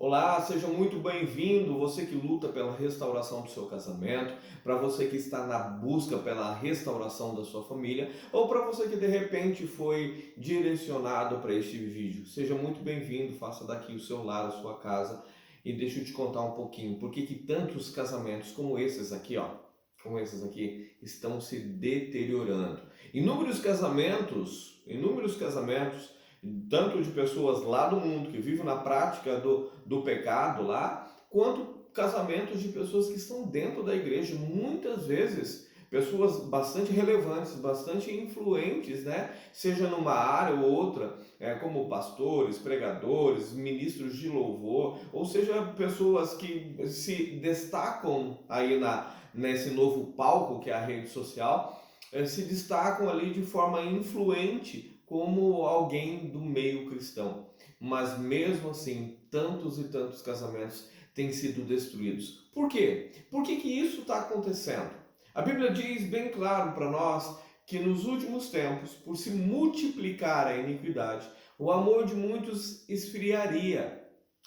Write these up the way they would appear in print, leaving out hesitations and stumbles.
Olá, seja muito bem-vindo, você que luta pela restauração do seu casamento, para você que está na busca pela restauração da sua família, ou para você que de repente foi direcionado para este vídeo. Seja muito bem-vindo, faça daqui o seu lar, a sua casa, e deixa eu te contar um pouquinho por que tantos casamentos como esses aqui, ó, como esses aqui, estão se deteriorando. Inúmeros casamentos tanto de pessoas lá do mundo que vivem na prática do pecado lá, quanto casamentos de pessoas que estão dentro da igreja, muitas vezes pessoas bastante relevantes, bastante influentes, né? Seja numa área ou outra, como pastores, pregadores, ministros de louvor, ou seja, pessoas que se destacam aí nesse novo palco que é a rede social, se destacam ali de forma influente como alguém do meio cristão. Mas mesmo assim, tantos e tantos casamentos têm sido destruídos. Por quê? Por que isso está acontecendo? A Bíblia diz bem claro para nós que nos últimos tempos, por se multiplicar a iniquidade, o amor de muitos esfriaria.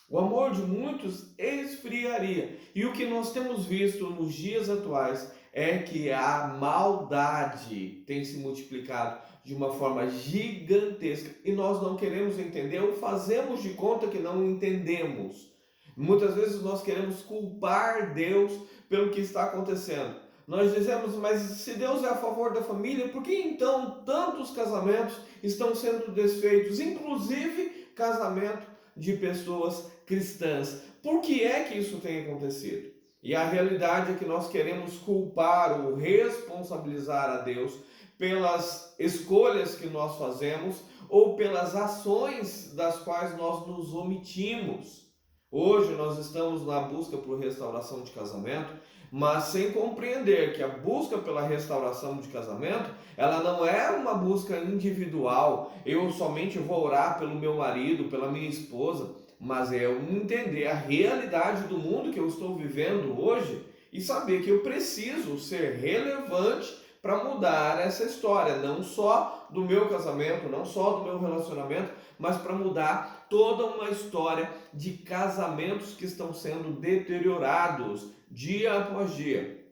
O amor de muitos esfriaria. E o que nós temos visto nos dias atuais é que a maldade tem se multiplicado de uma forma gigantesca e nós não queremos entender ou fazemos de conta que não entendemos. Muitas vezes nós queremos culpar Deus pelo que está acontecendo. Nós dizemos, mas se Deus é a favor da família, por que então tantos casamentos estão sendo desfeitos, inclusive casamento de pessoas cristãs? Por que é que isso tem acontecido? E a realidade é que nós queremos culpar ou responsabilizar a Deus pelas escolhas que nós fazemos ou pelas ações das quais nós nos omitimos. Hoje nós estamos na busca por restauração de casamento, mas sem compreender que a busca pela restauração de casamento, ela não é uma busca individual. Eu somente vou orar pelo meu marido, pela minha esposa, mas é eu entender a realidade do mundo que eu estou vivendo hoje e saber que eu preciso ser relevante para mudar essa história, não só do meu casamento, não só do meu relacionamento, mas para mudar toda uma história de casamentos que estão sendo deteriorados dia após dia.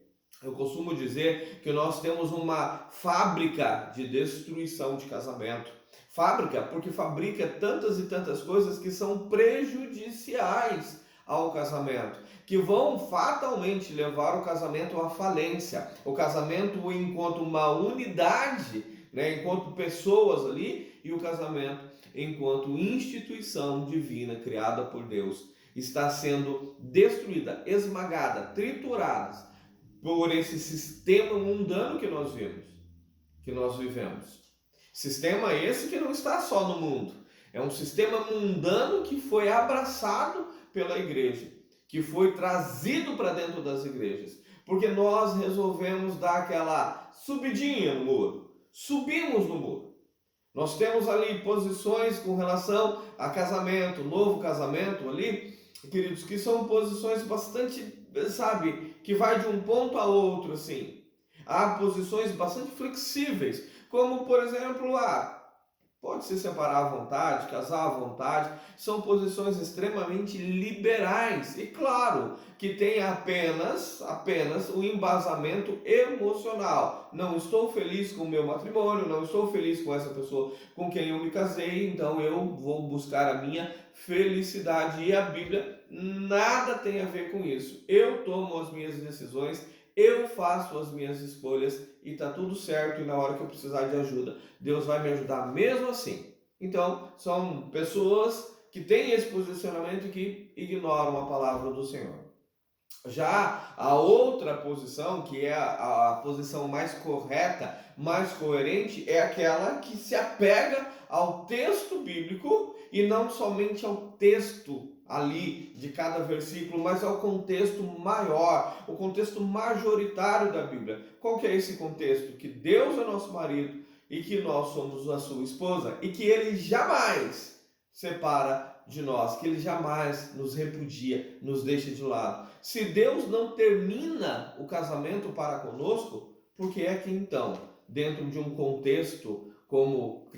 Eu costumo dizer que nós temos uma fábrica de destruição de casamento. Fábrica porque fabrica tantas e tantas coisas que são prejudiciais ao casamento, que vão fatalmente levar o casamento à falência. O casamento enquanto uma unidade, né, enquanto pessoas ali, e o casamento enquanto instituição divina criada por Deus está sendo destruída, esmagada, triturada por esse sistema mundano que nós vivemos. Sistema esse que não está só no mundo. É um sistema mundano que foi abraçado pela igreja, que foi trazido para dentro das igrejas, porque nós resolvemos dar aquela subidinha no muro. Subimos no muro. Nós temos ali posições com relação a casamento, novo casamento ali, queridos, que são posições bastante, sabe, que vai de um ponto a outro, assim. Há posições bastante flexíveis, como, por exemplo, pode se separar à vontade, casar à vontade, são posições extremamente liberais. E claro que tem apenas o embasamento emocional. Não estou feliz com o meu matrimônio, não estou feliz com essa pessoa com quem eu me casei, então eu vou buscar a minha felicidade. E a Bíblia nada tem a ver com isso. Eu tomo as minhas decisões, eu faço as minhas escolhas e tá tudo certo, e na hora que eu precisar de ajuda, Deus vai me ajudar mesmo assim. Então, são pessoas que têm esse posicionamento e que ignoram a palavra do Senhor. Já a outra posição, que é a posição mais correta, mais coerente, é aquela que se apega ao texto bíblico e não somente ao texto ali de cada versículo, mas ao contexto maior, o contexto majoritário da Bíblia. Qual que é esse contexto? Que Deus é nosso marido e que nós somos a sua esposa e que ele jamais separa de nós, que ele jamais nos repudia, nos deixa de lado. Se Deus não termina o casamento para conosco, por que é que então, dentro de um contexto como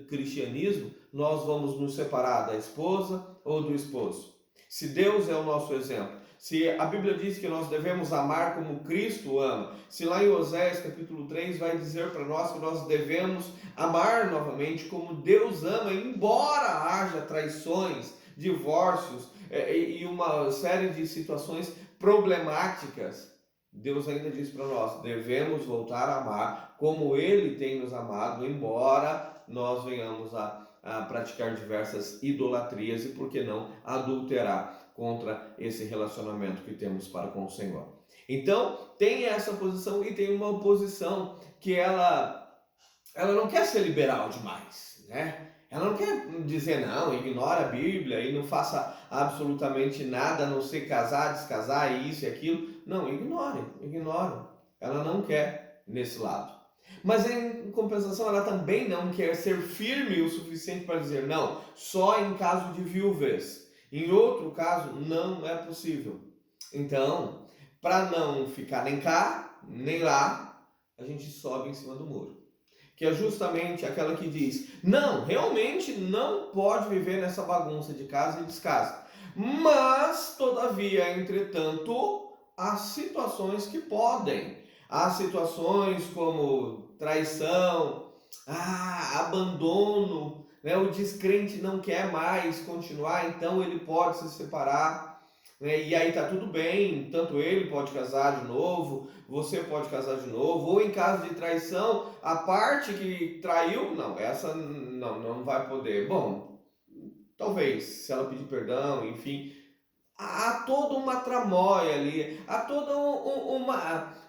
cristianismo, nós vamos nos separar da esposa ou do esposo? Se Deus é o nosso exemplo, se a Bíblia diz que nós devemos amar como Cristo ama, se lá em Oséias capítulo 3 vai dizer para nós que nós devemos amar novamente como Deus ama, embora haja traições, divórcios e uma série de situações problemáticas, Deus ainda diz para nós, devemos voltar a amar como Ele tem nos amado, embora nós venhamos a praticar diversas idolatrias e, por que não, adulterar contra esse relacionamento que temos para com o Senhor. Então, tem essa posição e tem uma oposição que ela não quer ser liberal demais, né? Ela não quer dizer não, ignora a Bíblia e não faça absolutamente nada a não ser casar, descasar, isso e aquilo. Não, ignore. Ela não quer nesse lado. Mas em compensação, ela também não quer ser firme o suficiente para dizer não, só em caso de viuvez. Em outro caso, não é possível. Então, para não ficar nem cá, nem lá, a gente sobe em cima do muro. Que é justamente aquela que diz, não, realmente não pode viver nessa bagunça de casa e descasa. Mas, todavia, entretanto, há situações que podem. Há situações como traição, abandono, né? O descrente não quer mais continuar, então ele pode se separar, né? E aí tá tudo bem, tanto ele pode casar de novo, você pode casar de novo, ou em caso de traição, a parte que traiu, não, essa não vai poder. Bom, talvez, se ela pedir perdão, enfim, há toda uma tramóia ali, há toda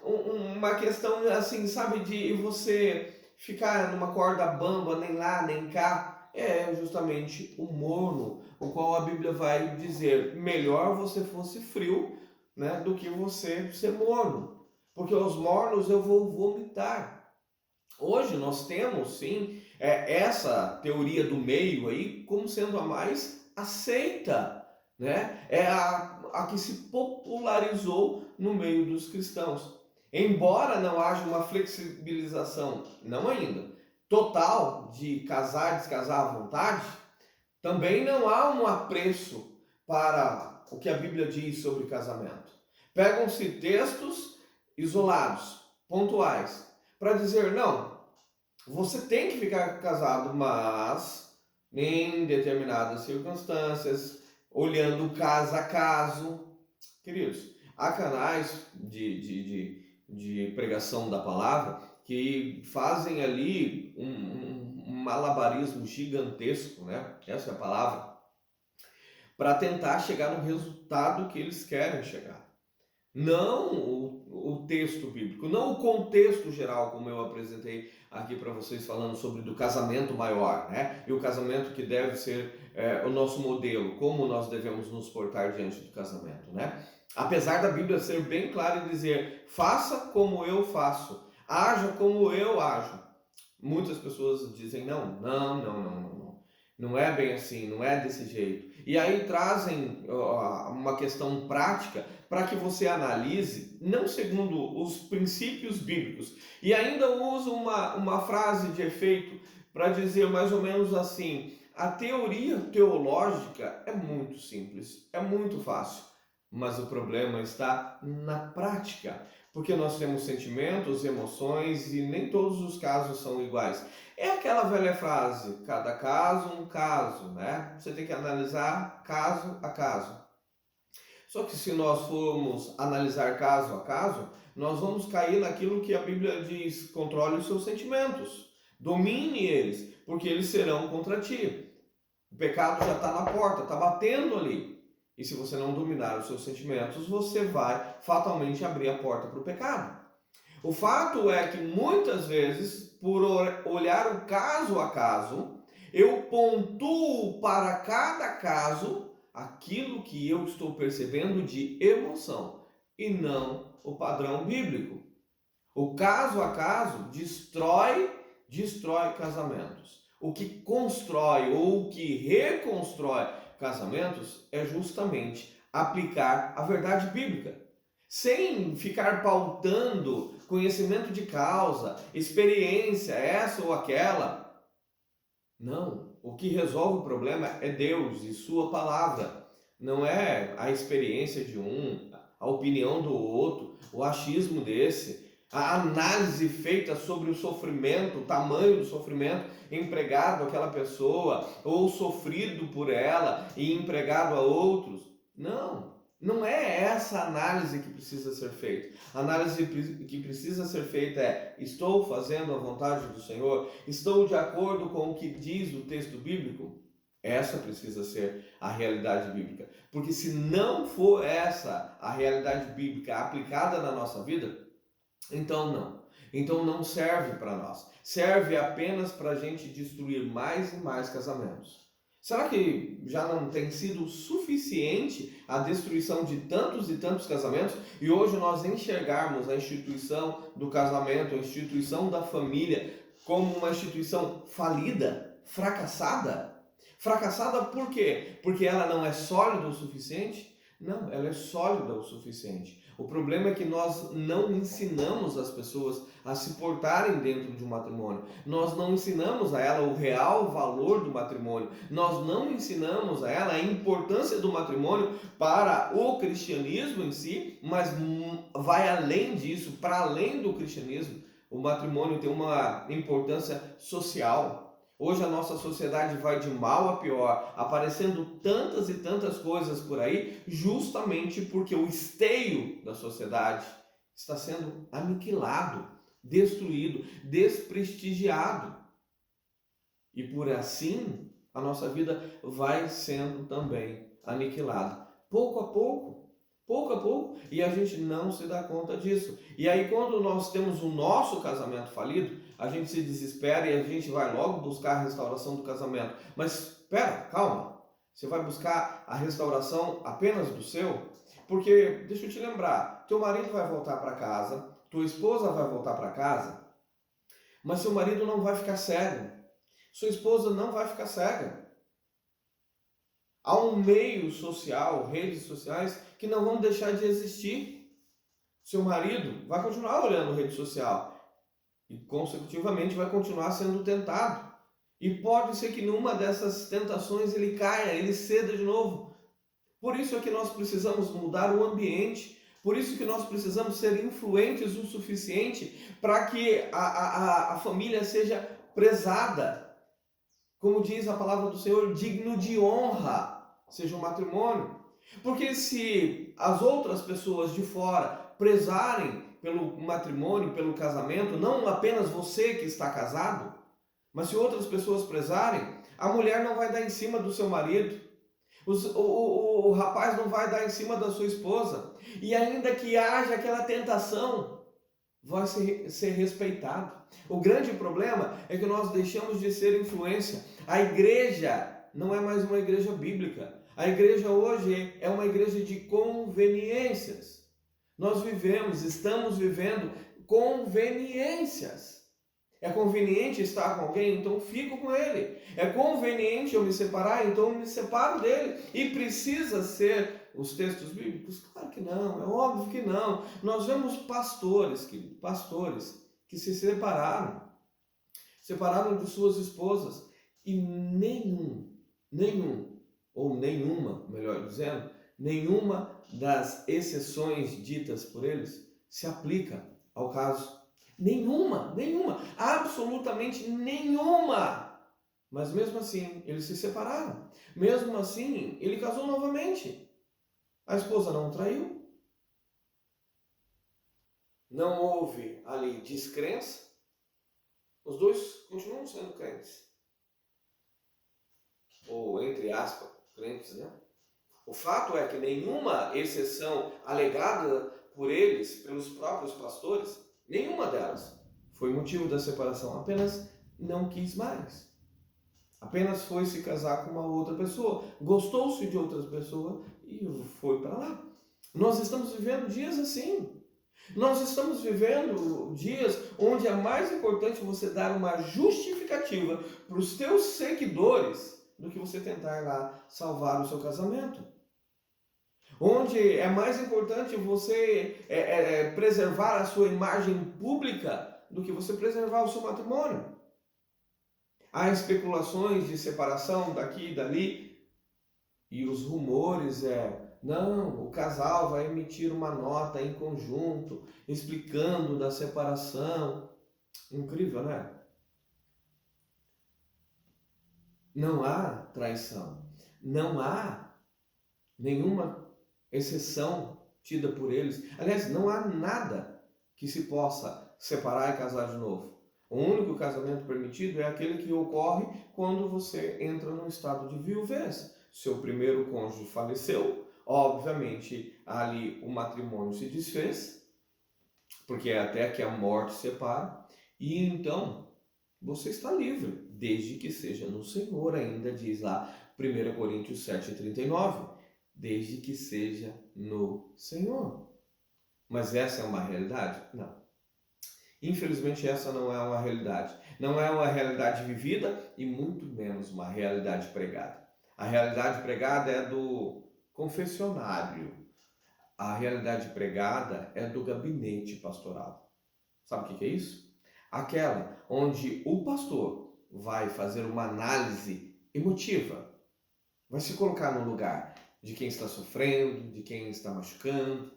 uma questão assim, sabe, de você ficar numa corda bamba, nem lá, nem cá. É justamente o morno, o qual a Bíblia vai dizer, melhor você fosse frio, né, do que você ser morno, porque os mornos eu vou vomitar. Hoje nós temos, sim, essa teoria do meio aí como sendo a mais aceita, né? É a que se popularizou no meio dos cristãos. Embora não haja uma flexibilização, não ainda, total de casar e descasar à vontade, também não há um apreço para o que a Bíblia diz sobre casamento. Pegam-se textos isolados, pontuais, para dizer, não, você tem que ficar casado, mas em determinadas circunstâncias, olhando caso a caso. Queridos, há canais de pregação da palavra que fazem ali um malabarismo gigantesco, né? Essa é a palavra, para tentar chegar no resultado que eles querem chegar. Não o texto bíblico, não o contexto geral, como eu apresentei aqui para vocês, falando sobre do casamento maior, né? E o casamento que deve ser o nosso modelo, como nós devemos nos portar diante do casamento, né? Apesar da Bíblia ser bem clara e dizer, faça como eu faço, haja como eu ajo. Muitas pessoas dizem, não é bem assim, não é desse jeito. E aí trazem uma questão prática para que você analise, não segundo os princípios bíblicos. E ainda uso uma frase de efeito para dizer mais ou menos assim, a teoria teológica é muito simples, é muito fácil, mas o problema está na prática, porque nós temos sentimentos, emoções e nem todos os casos são iguais. É aquela velha frase, cada caso um caso, né? Você tem que analisar caso a caso. Só que se nós formos analisar caso a caso, nós vamos cair naquilo que a Bíblia diz, controle os seus sentimentos, domine eles, porque eles serão contra ti. O pecado já está na porta, está batendo ali. E se você não dominar os seus sentimentos, você vai fatalmente abrir a porta para o pecado. O fato é que muitas vezes, por olhar o caso a caso, eu pontuo para cada caso aquilo que eu estou percebendo de emoção e não o padrão bíblico. O caso a caso destrói casamentos. O que constrói ou o que reconstrói casamentos é justamente aplicar a verdade bíblica, sem ficar pautando conhecimento de causa, experiência, essa ou aquela. Não, o que resolve o problema é Deus e sua palavra. não é a experiência de um, a opinião do outro, o achismo desse, a análise feita sobre o sofrimento, o tamanho do sofrimento empregado àquela pessoa, ou sofrido por ela e empregado a outros. Não, não é essa análise que precisa ser feita. A análise que precisa ser feita é: estou fazendo a vontade do Senhor? Estou de acordo com o que diz o texto bíblico? Essa precisa ser a realidade bíblica. Porque se não for essa a realidade bíblica aplicada na nossa vida, então não. Então não serve para nós. Serve apenas para a gente destruir mais e mais casamentos. Será que já não tem sido suficiente a destruição de tantos e tantos casamentos e hoje nós enxergarmos a instituição do casamento, a instituição da família como uma instituição falida, fracassada? Fracassada por quê? Porque ela não é sólida o suficiente? Não, ela é sólida o suficiente. O problema é que nós não ensinamos as pessoas a se portarem dentro de um matrimônio. Nós não ensinamos a ela o real valor do matrimônio. Nós não ensinamos a ela a importância do matrimônio para o cristianismo em si, mas vai além disso, para além do cristianismo. O matrimônio tem uma importância social. Hoje a nossa sociedade vai de mal a pior, aparecendo tantas e tantas coisas por aí, justamente porque o esteio da sociedade está sendo aniquilado, destruído, desprestigiado. E por assim, a nossa vida vai sendo também aniquilada. Pouco a pouco, e a gente não se dá conta disso. E aí quando nós temos o nosso casamento falido, a gente se desespera e a gente vai logo buscar a restauração do casamento. Mas espera, calma. Você vai buscar a restauração apenas do seu? Porque, deixa eu te lembrar, teu marido vai voltar para casa, tua esposa vai voltar para casa, mas seu marido não vai ficar cego. Sua esposa não vai ficar cega. Há um meio social, redes sociais, que não vão deixar de existir. Seu marido vai continuar olhando rede social e, consecutivamente, vai continuar sendo tentado. E pode ser que numa dessas tentações ele caia, ele ceda de novo. Por isso é que nós precisamos mudar o ambiente. Por isso que nós precisamos ser influentes o suficiente para que a família seja prezada. Como diz a palavra do Senhor, digno de honra seja o matrimônio. Porque se as outras pessoas de fora prezarem pelo matrimônio, pelo casamento, não apenas você que está casado, mas se outras pessoas prezarem, a mulher não vai dar em cima do seu marido, o rapaz não vai dar em cima da sua esposa, e ainda que haja aquela tentação, vai ser respeitado. O grande problema é que nós deixamos de ser influência. A igreja não é mais uma igreja bíblica. A igreja hoje é uma igreja de conveniências. Nós estamos vivendo conveniências. É conveniente estar com alguém, então fico com ele. É conveniente eu me separar, então eu me separo dele. E precisa ser os textos bíblicos? Claro que não, é óbvio que não. Nós vemos pastores que se separaram de suas esposas e nenhuma, melhor dizendo, nenhuma das exceções ditas por eles se aplica ao caso. Nenhuma, absolutamente nenhuma. Mas mesmo assim, eles se separaram. Mesmo assim, ele casou novamente. A esposa não o traiu. Não houve ali descrença. Os dois continuam sendo crentes. Ou, entre aspas, crentes, né? O fato é que nenhuma exceção alegada por eles, pelos próprios pastores, nenhuma delas foi motivo da separação. Apenas não quis mais. Apenas foi se casar com uma outra pessoa. Gostou-se de outras pessoas e foi para lá. Nós estamos vivendo dias assim. Nós estamos vivendo dias onde é mais importante você dar uma justificativa para os teus seguidores do que você tentar lá salvar o seu casamento. Onde é mais importante você preservar a sua imagem pública do que você preservar o seu matrimônio. Há especulações de separação daqui e dali E os rumores não, o casal vai emitir uma nota em conjunto, explicando da separação. Incrível, né? Não há traição, não há nenhuma exceção tida por eles. Aliás, não há nada que se possa separar e casar de novo. O único casamento permitido é aquele que ocorre quando você entra num estado de viuvez. Seu primeiro cônjuge faleceu, obviamente ali o matrimônio se desfez, porque é até que a morte separa, e então você está livre, desde que seja no Senhor, ainda diz lá 1 Coríntios 7,39, desde que seja no Senhor. Mas essa é uma realidade? Não. Infelizmente essa não é uma realidade. Não é uma realidade vivida e muito menos uma realidade pregada. A realidade pregada é do confessionário. A realidade pregada é do gabinete pastoral. Sabe o que é isso? Aquela onde o pastor vai fazer uma análise emotiva, vai se colocar no lugar de quem está sofrendo, de quem está machucando,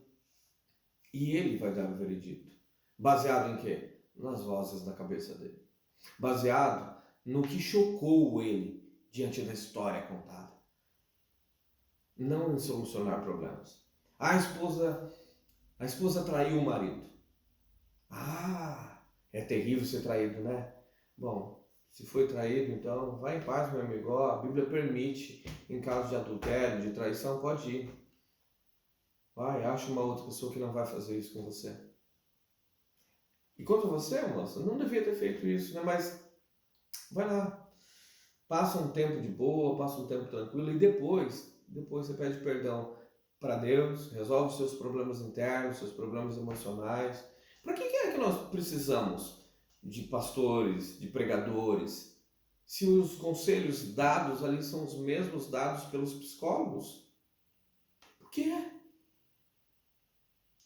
e ele vai dar o veredito. Baseado em quê? Nas vozes da cabeça dele. Baseado no que chocou ele diante da história contada. Não em solucionar problemas. A esposa traiu o marido. É terrível ser traído, né? Bom, se foi traído, então vai em paz, meu amigo. A Bíblia permite, em caso de adultério, de traição, pode ir. Vai, acha uma outra pessoa que não vai fazer isso com você. E quanto a você, moça, não devia ter feito isso, né? Mas vai lá, passa um tempo de boa, passa um tempo tranquilo e depois você pede perdão para Deus, resolve seus problemas internos, seus problemas emocionais. Para que é que nós precisamos de pastores, de pregadores, se os conselhos dados ali são os mesmos dados pelos psicólogos? Por quê?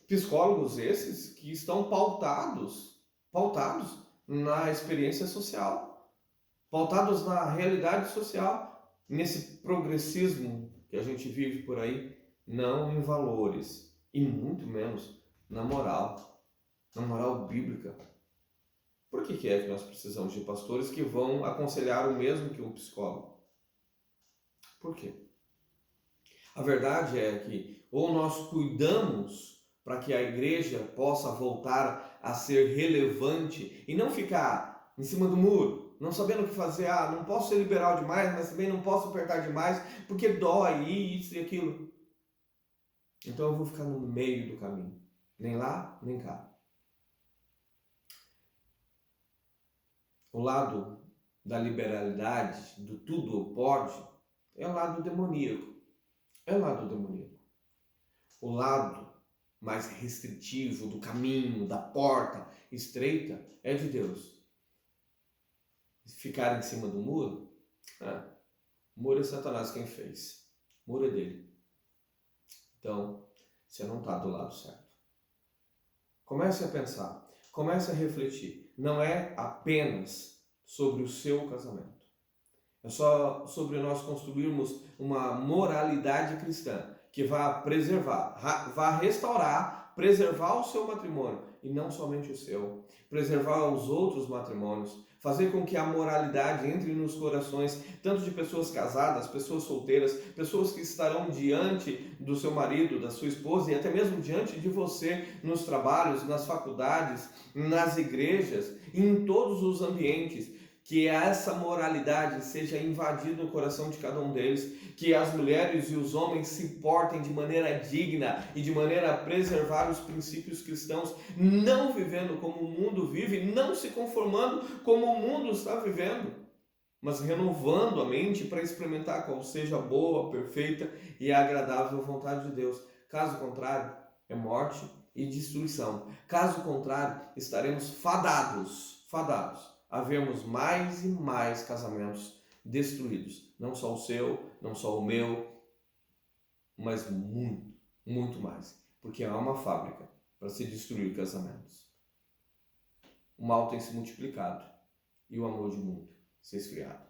Psicólogos esses que estão pautados na experiência social, pautados na realidade social, nesse progressismo que a gente vive por aí, não em valores e muito menos na moral bíblica. Por que é que nós precisamos de pastores que vão aconselhar o mesmo que um psicólogo? Por quê? A verdade é que ou nós cuidamos para que a igreja possa voltar a ser relevante e não ficar em cima do muro, não sabendo o que fazer. Não posso ser liberal demais, mas também não posso apertar demais, porque dói isso e aquilo. Então eu vou ficar no meio do caminho, nem lá, nem cá. O lado da liberalidade, do tudo pode, é o lado demoníaco. É o lado demoníaco. O lado mais restritivo do caminho, da porta estreita, é de Deus. Ficar em cima do muro, o muro é Satanás quem fez. O muro é dele. Então, você não está do lado certo. Comece a pensar, comece a refletir. Não é apenas sobre o seu casamento. É só sobre nós construirmos uma moralidade cristã que vá preservar, vá restaurar, preservar o seu matrimônio e não somente o seu, preservar os outros matrimônios, fazer com que a moralidade entre nos corações, tanto de pessoas casadas, pessoas solteiras, pessoas que estarão diante do seu marido, da sua esposa e até mesmo diante de você nos trabalhos, nas faculdades, nas igrejas, em todos os ambientes. Que essa moralidade seja invadida no coração de cada um deles, que as mulheres e os homens se portem de maneira digna e de maneira a preservar os princípios cristãos, não vivendo como o mundo vive, não se conformando como o mundo está vivendo, mas renovando a mente para experimentar qual seja a boa, perfeita e agradável vontade de Deus. Caso contrário, é morte e destruição. Caso contrário, estaremos fadados a vermos mais e mais casamentos destruídos. Não só o seu, não só o meu, mas muito, muito mais. Porque há uma fábrica para se destruir casamentos. O mal tem se multiplicado e o amor de muito se esfriado.